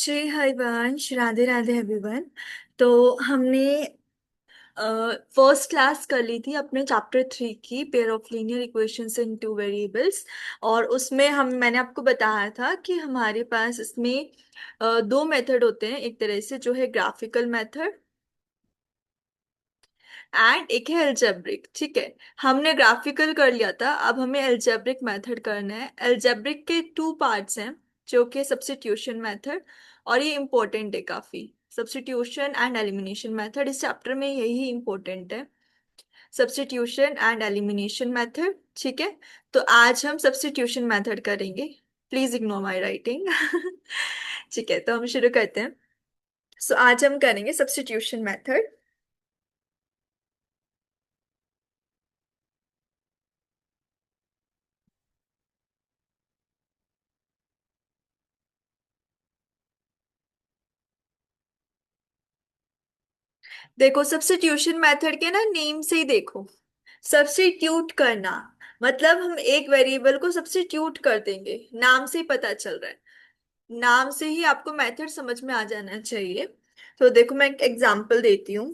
Shri Harivansh, Radhe Radhe everyone. तो हमने first class कर ली थी अपने चैप्टर 3 की pair of linear equations in two variables. और उसमें मैंने आपको बताया था कि हमारे पास इसमें दो मेथड होते हैं, एक तरह से जो है ग्राफिकल मेथड एंड एक है एल्जेब्रिक। ठीक है, हमने ग्राफिकल कर लिया था, अब हमें एल्जेब्रिक मेथड करना है। एल्जेब्रिक के टू पार्ट्स हैं, जो कि सब्स्टिट्यूशन मेथड, और ये इम्पोर्टेंट है काफी। सब्स्टिट्यूशन एंड एलिमिनेशन मेथड इस चैप्टर में यही इम्पोर्टेंट है, सब्स्टिट्यूशन एंड एलिमिनेशन मेथड। ठीक है, तो आज हम सब्स्टिट्यूशन मेथड करेंगे। Please ignore my writing. ठीक है, तो हम शुरू करते हैं। सो आज हम करेंगे सब्स्टिट्यूशन मेथड। देखो, सब्स्टिट्यूशन मेथड के ना नेम से ही देखो, सब्स्टिट्यूट करना मतलब हम एक वेरिएबल को सब्स्टिट्यूट कर देंगे, नाम से ही पता चल रहा है। नाम से ही आपको मेथड समझ में आ जाना चाहिए। तो देखो, मैं एक एग्जांपल देती हूँ।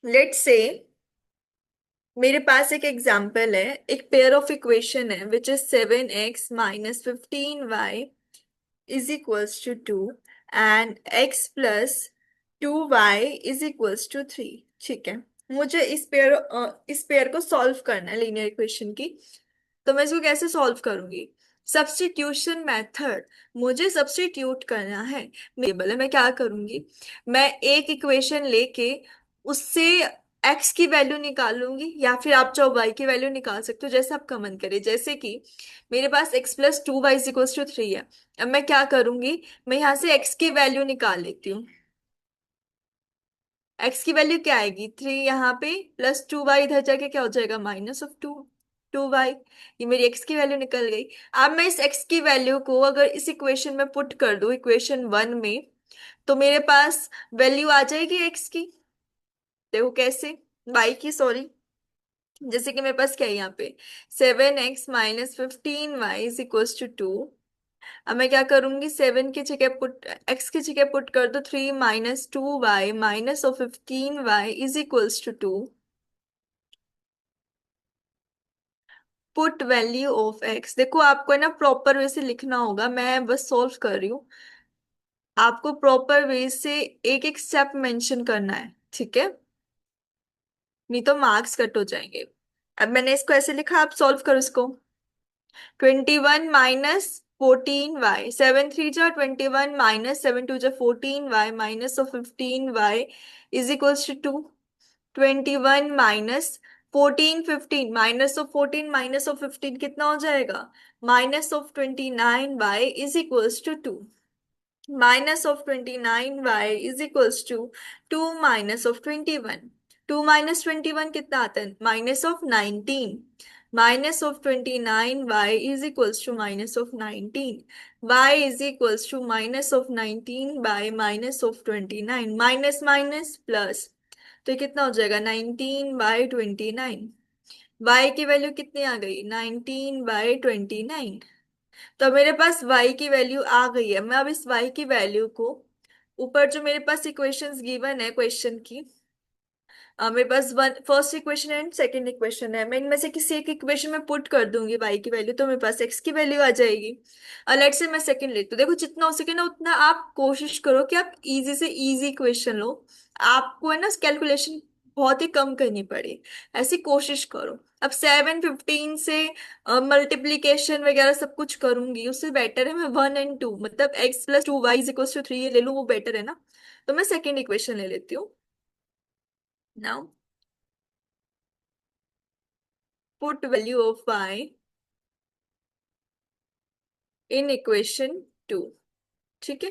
लेट्स से मेरे पास एक एग्जांपल है, एक पेयर ऑफ इक्वेशन है which is 7x - 15y is equals to 2 and x + 2y is equals to 3। ठीक है, मुझे इस पेयर को सॉल्व करना है, लीनियर इक्वेशन की। तो मैं इसको कैसे सॉल्व करूंगी? Substitution method. मुझे सब्स्टिट्यूट करना है। मैं क्या करूंगी, मैं एक इक्वेशन लेके उससे एक्स की वैल्यू निकालूंगी, या फिर आप चाहो वाई की वैल्यू निकाल सकते हो, जैसे आपका मन करे। जैसे कि मेरे पास x + 2y = 3 है। अब मैं क्या करूंगी, मैं यहाँ से एक्स की वैल्यू निकाल लेती हूँ। एक्स की वैल्यू क्या आएगी, 3 यहाँ पे, +2y इधर जाके क्या हो जाएगा, -2। 2y, ये मेरी एक्स की वैल्यू निकल गई। अब मैं इस एक्स की वैल्यू को अगर इस इक्वेशन में पुट कर दूं, इक्वेशन 1 में, तो मेरे पास वैल्यू आ जाएगी एक्स की। देखो कैसे, वाई की सॉरी। जैसे कि मेरे पास क्या है यहाँ पे, 7x - 15y = 2। अब मैं क्या करूंगी, 7 की जगह पुट, एक्स की जगह पुट कर दो 3 - 2y -15y = 2। Put value of x, देखो आपको है ना प्रॉपर वे से लिखना होगा, मैं बस सॉल्व कर रही हूँ। आपको प्रॉपर वे से एक एक स्टेप मेंशन करना है, ठीक है, नहीं तो मार्क्स कट हो जाएंगे। अब मैंने इसको ऐसे लिखा, आप सॉल्व करो इसको। 21 - 14y, 7 3 = 21 -7 2 = 14y -15y = 2। 21 - 14 15 -14 कितना हो जाएगा, -29y = 2। -29y = 2 -21। 2 - 21 कितना आता है, -19। -29y = -19। y -19 by -29, minus minus plus, तो ये कितना हो जाएगा, 19/29। y की वैल्यू कितनी आ गई, 19/29। तो मेरे पास y की वैल्यू आ गई है। मैं अब इस y की वैल्यू को ऊपर जो मेरे पास इक्वेशंस गिवन है क्वेश्चन की, मेरे पास one first equation and second equation है, मैं इनमें से किसी एक इक्वेशन में पुट कर दूंगी y की वैल्यू, तो मेरे पास x की वैल्यू आ जाएगी। और लेट से मैं सेकंड लेती हूँ। देखो, जितना हो सके ना उतना आप कोशिश करो कि आप इजी से इजी क्वेश्चन लो। आपको है ना कैलकुलेशन बहुत ही कम करनी पड़े, ऐसी कोशिश करो। अब 7 15 से मल्टीप्लीकेशन वगैरह सब कुछ करूंगी, उससे बेटर है मैं 1 और 2, मतलब x + 2y = 3 ये ले लूँ, वो बेटर है ना। तो मैं सेकेंड इक्वेशन ले लेती हूँ। Now put value of y in equation 2। ठीक है,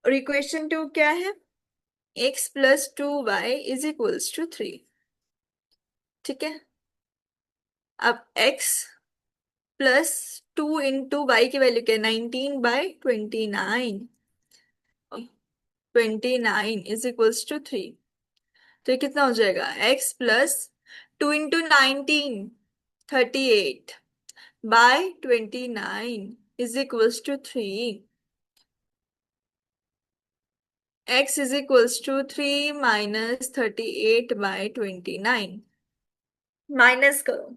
और इक्वेशन 2 क्या है, x + 2y = 3। ठीक है, अब x + 2 × y की वैल्यू क्या है, 19/29। 29 = 3। तो ये कितना हो जाएगा, x + 2 × 19, 38/29 = 3। x is equals to 3 - 38/29। Minus करो।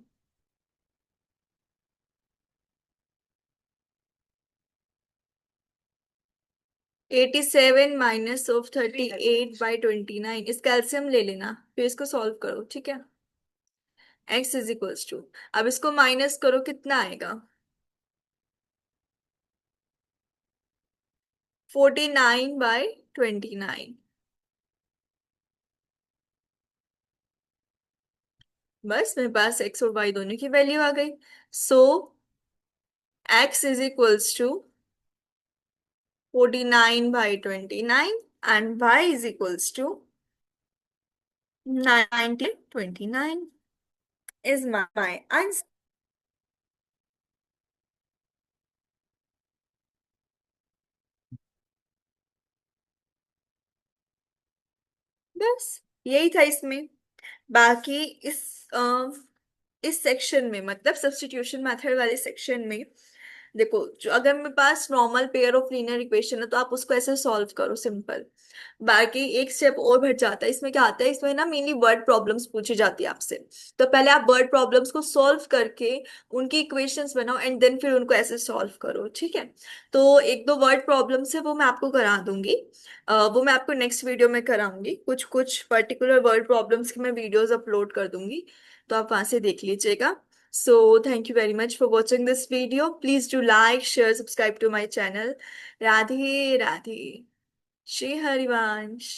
87 - 38/29, इसका एलसीएम ले लेना, फिर इसको सॉल्व करो, ठीक है। x इज इक्वल्स टू, अब इसको माइनस करो, कितना आएगा? 49/29। बस मेरे पास x और y दोनों की वैल्यू आ गई। So x is equals to 49/29 and y is equals to 19/29 is my answer. बस यही था इसमें। बाकी इस सेक्शन में, मतलब सब्स्टिट्यूशन मेथड वाले सेक्शन में, देखो जो अगर मेरे पास normal pair of linear equation है तो आप उसको ऐसे सॉल्व करो, सिंपल। बाकी एक स्टेप और बढ़ जाता है, इसमें क्या आता है, इसमें ना मेनली वर्ड प्रॉब्लम्स पूछी जाती है आपसे। तो पहले आप वर्ड प्रॉब्लम्स को सॉल्व करके उनकी इक्वेशंस बनाओ एंड देन फिर उनको ऐसे सॉल्व करो, ठीक है। तो एक दो वर्ड प्रॉब्लम्स है वो मैं आपको करा दूंगी। वो मैं आपको नेक्स्ट वीडियो में कराऊंगी, कुछ कुछ पर्टिकुलर वर्ड प्रॉब्लम्स की मैं वीडियोस अपलोड कर दूंगी, तो आप वहां से देख लीजिएगा। So, thank you very much for watching this video. Please do like, share, subscribe to my channel. Radhe Radhe. Shri Harivansh.